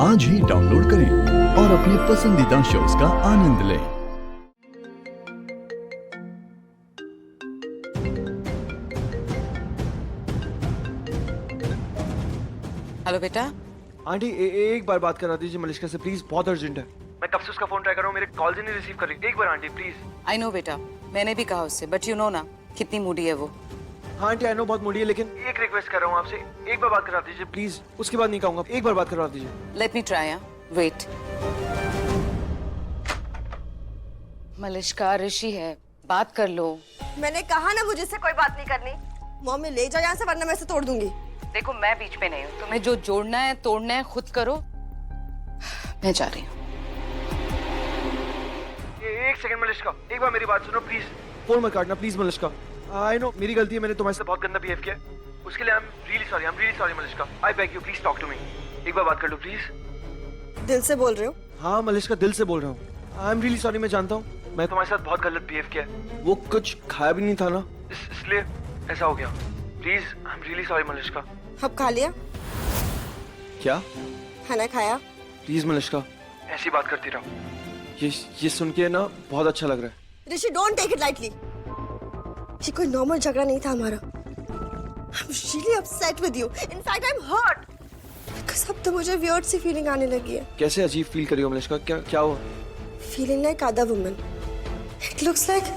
आज ही डाउनलोड करें और अपने पसंदीदा शोज का आनंद लें। हेलो बेटा। आंटी एक बार बात करा दीजिए मलिश्का से प्लीज, बहुत अर्जेंट है। मैं कब से उसका फोन ट्राई कर रहा हूँ, मेरे कॉल ही नहीं रिसीव कर रही। एक बार आंटी प्लीज। आई नो बेटा, मैंने भी कहा उससे, बट यू नो ना कितनी मूडी है वो। हाँ आंटी आई नो बहुत मूडी है, लेकिन एक रिक्वेस्ट कर रहा हूँ आपसे, एक बार बात करा दीजिए प्लीज। उसके बाद नहीं कहूँगा, एक बार बात करवा दीजिए। Let me try. Wait. Malishka, Rishi है, बात कर लो। मैंने कहा ना मुझे से कोई बात नहीं करनी। मम्मी ले जाओ यहाँ से, वरना मैं इसे तोड़ दूंगी। देखो मैं बीच में नहीं हूँ, तुम्हें जो जोड़ना है तोड़ना है खुद करो। मैं जा रही हूँ। एक सेकंड मलिश्का, एक बार मेरी बात सुनो प्लीज। फोन मत काटना प्लीज मलिश्का। आई नो मेरी गलती है, मैंने तुम्हारे से बहुत गंदा बिहेव किया। उसके लिए I am really sorry Malishka. I beg you please talk to me. एक बार बात कर लो प्लीज। दिल से बोल रहे हो? हाँ मलिश्का, दिल से बोल रहा हूँ। आई एम रियली सॉरी। मैं जानता हूँ मैं तुम्हारे साथ बहुत गलत बिहेव किया है। वो कुछ खाया भी नहीं था ना, इसलिए ऐसा हो गया। Please I am really sorry Malishka. अब खा लिया? क्या? खाना खाया? प्लीज मलिश्का, ऐसी बात करती रहो। ये सुन के ना बहुत अच्छा लग रहा है। ऋषि डोंट टेक इट लाइटली। ये कोई नॉर्मल झगड़ा नहीं था हमारा। I'm really upset with you. In fact, I'm hurt. Because अब तो मुझे weird सी फीलिंग आने लगी है। कैसे अजीब फील करी हो मलिश्का? क्या हुआ? Feeling like other woman. It looks like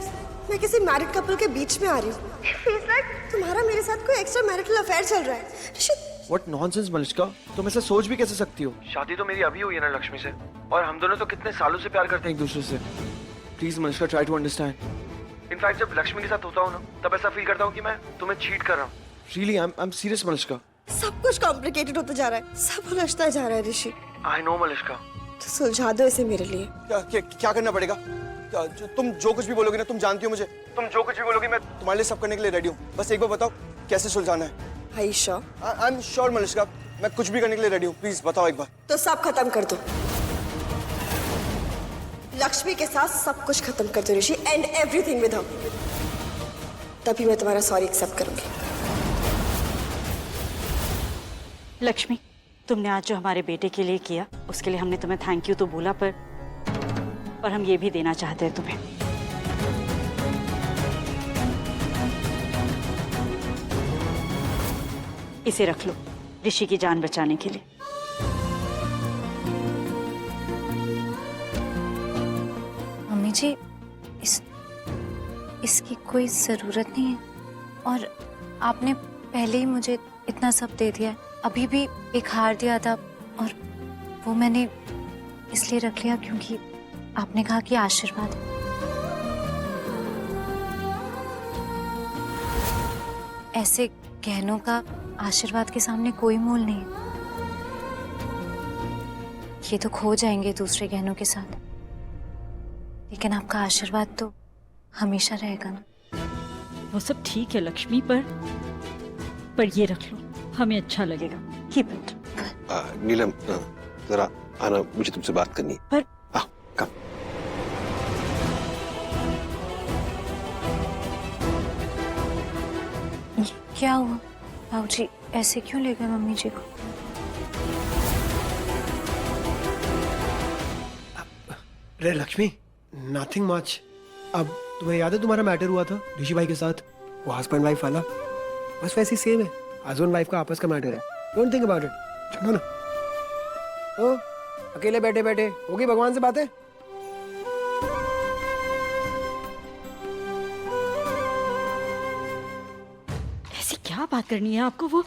मैं किसी मैरिड कपल के बीच में आ रही हूँ। It feels like तुम्हारा मेरे साथ कोई एक्स्ट्रा मैरिटल अफेयर चल रहा है। ऋषि What nonsense मलिश्का, तुम ऐसा सोच भी कैसे सकती हो? शादी तो मेरी अभी हुई है ना लक्ष्मी से, और हम दोनों तो कितने सालों से प्यार करते हैं एक दूसरे से। Please Malishka, try to understand. In fact जब लक्ष्मी के साथ होता हूँ ना, तब ऐसा फील करता हूँ कि मैं तुम्हें चीट कर रहा हूँ। Really I am serious Malishka. सब कुछ कॉम्प्लिकेटेड होता जा रहा है, सब उलझता जा रहा है ऋषि। I know Malishka. तो सुलझा दो इसे मेरे लिए। क्या करना पड़ेगा? तुम जो कुछ भी बोलोगी ना, तुम जानती हो मुझे, तुम जो कुछ भी बोलोगी मैं तुम्हारे लिए सब करने के लिए रेडी हूँ। बस एक बार बताओ कैसे सुलझाना है। Are you sure? I am sure Malishka, मैं कुछ भी करने के लिए रेडी हूँ। प्लीज बताओ एक बार। तो सब खत्म कर दो, लक्ष्मी के साथ सब कुछ खत्म कर दो ऋषि, एंड एवरीथिंग विद हर। तभी मैं तुम्हारा सॉरी एक्सेप्ट करूंगी। लक्ष्मी, तुमने आज जो हमारे बेटे के लिए किया उसके लिए हमने तुम्हें थैंक यू तो बोला, पर हम ये भी देना चाहते हैं तुम्हें। इसे रख लो ऋषि की जान बचाने के लिए। मम्मी जी, इसकी कोई ज़रूरत नहीं है, और आपने पहले ही मुझे इतना सब दे दिया है। अभी भी एक हार दिया था, और वो मैंने इसलिए रख लिया क्योंकि आपने कहा कि आशीर्वाद है। ऐसे गहनों का आशीर्वाद के सामने कोई मोल नहीं है। ये तो खो जाएंगे दूसरे गहनों के साथ, लेकिन आपका आशीर्वाद तो हमेशा रहेगा ना। वो सब ठीक है लक्ष्मी, पर ये रख लो, हमें अच्छा लगेगा। Keep it. नीलम, जरा आना, मुझे तुमसे बात करनी है। पर कम। क्या हुआ बाबूजी, ऐसे क्यों ले गए मम्मी जी को? अरे लक्ष्मी, नथिंग मच। अब तुम्हें याद है तुम्हारा मैटर हुआ था ऋषि भाई के साथ, वो हस्बैंड वाइफ वाला? बस वैसे ही सेम है, हस्बैंड वाइफ का आपस का मैटर है। Don't think about it. चलो ना। ओ अकेले बैठे बैठे होगी भगवान से बातें। ऐसी क्या बात करनी है आपको? वो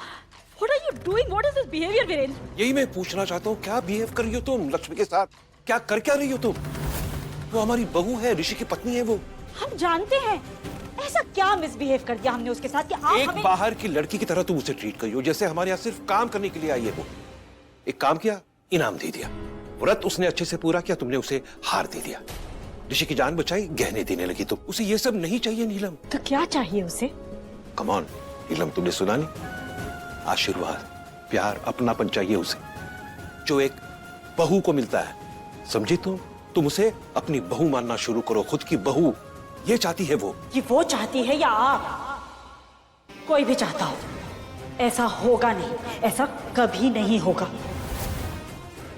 What are you doing? What is this behavior, Virendra? यही मैं पूछना चाहता हूँ, क्या बिहेव कर रही हो तुम लक्ष्मी के साथ? क्या रही हो तुम? वो हमारी बहू है, ऋषि की पत्नी है वो। हम जानते हैं ऐसा क्या मिसबिहेव कर दिया हमने उसके साथ कि आप एक हमें... बाहर की लड़की की तरह तुम उसे ट्रीट करी हो, जैसे हमारे यहाँ सिर्फ काम करने के लिए आई है वो। एक काम किया, इनाम दे दिया। व्रत उसने अच्छे से पूरा किया, तुमने उसे हार दे दिया। ऋषि की जान बचाई, गहने देने लगी तुम। उसे ये सब नहीं चाहिए नीलम। तो क्या चाहिए उसे? कम ऑन नीलम, तुमने सुना नहीं? आशीर्वाद, प्यार, अपनापन चाहिए उसे, जो एक बहू को मिलता है। समझी तुम उसे अपनी बहू मानना शुरू करो, खुद की बहू। ये चाहती है वो। ये वो चाहती है या आप? कोई भी चाहता हो, ऐसा होगा नहीं, ऐसा कभी नहीं होगा।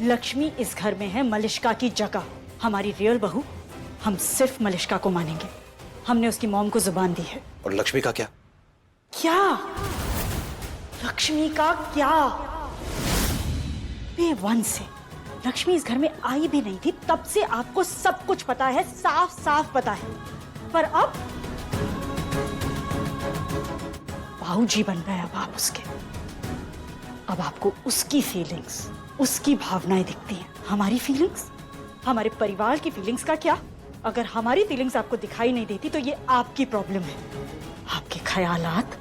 लक्ष्मी इस घर में है मलिष्का की जगह। हमारी रियल बहू हम सिर्फ मलिष्का को मानेंगे। हमने उसकी मॉम को जुबान दी है। और लक्ष्मी का क्या? क्या? लक्ष्मी का क्या? डे वन से लक्ष्मी इस घर में आई भी नहीं थी, तब से आपको सब कुछ पता है, साफ साफ पता है। पर अब बाबूजी बन गए अब आप उसके। अब आपको उसकी फीलिंग्स, उसकी भावनाएं दिखती हैं। हमारी फीलिंग्स, हमारे परिवार की फीलिंग्स का क्या? अगर हमारी फीलिंग्स आपको दिखाई नहीं देती तो ये आपकी प्रॉब्लम है। आपके ख्यालात,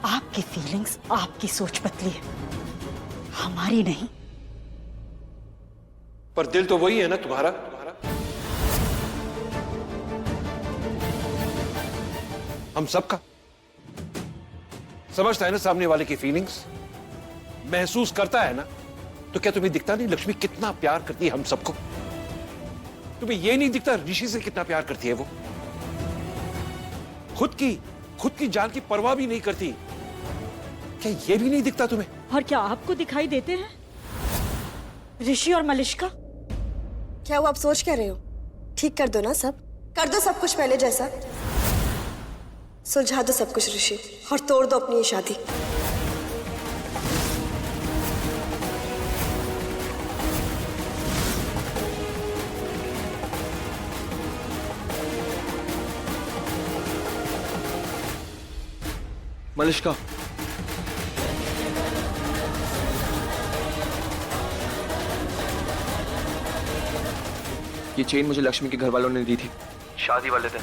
आपकी फीलिंग्स, आपकी सोच पतली है, हमारी नहीं। पर दिल तो वही है ना तुम्हारा। हम सबका। समझता है ना सामने वाले की फीलिंग्स, महसूस करता है ना। तो क्या तुम्हें दिखता नहीं लक्ष्मी कितना प्यार करती है हम सबको? तुम्हें यह नहीं दिखता ऋषि से कितना प्यार करती है वो? खुद की जान की परवाह भी नहीं करती। क्या यह भी नहीं दिखता तुम्हें? और क्या आपको दिखाई देते हैं ऋषि और मलिष्का? क्या वो आप सोच क्या रहे हो? ठीक कर दो ना सब, कर दो सब कुछ पहले जैसा। सुलझा दो सब कुछ ऋषि और तोड़ दो अपनी ये शादी। मलिष्का, ये चेन मुझे लक्ष्मी के घर वालों ने दी थी शादी वाले दिन।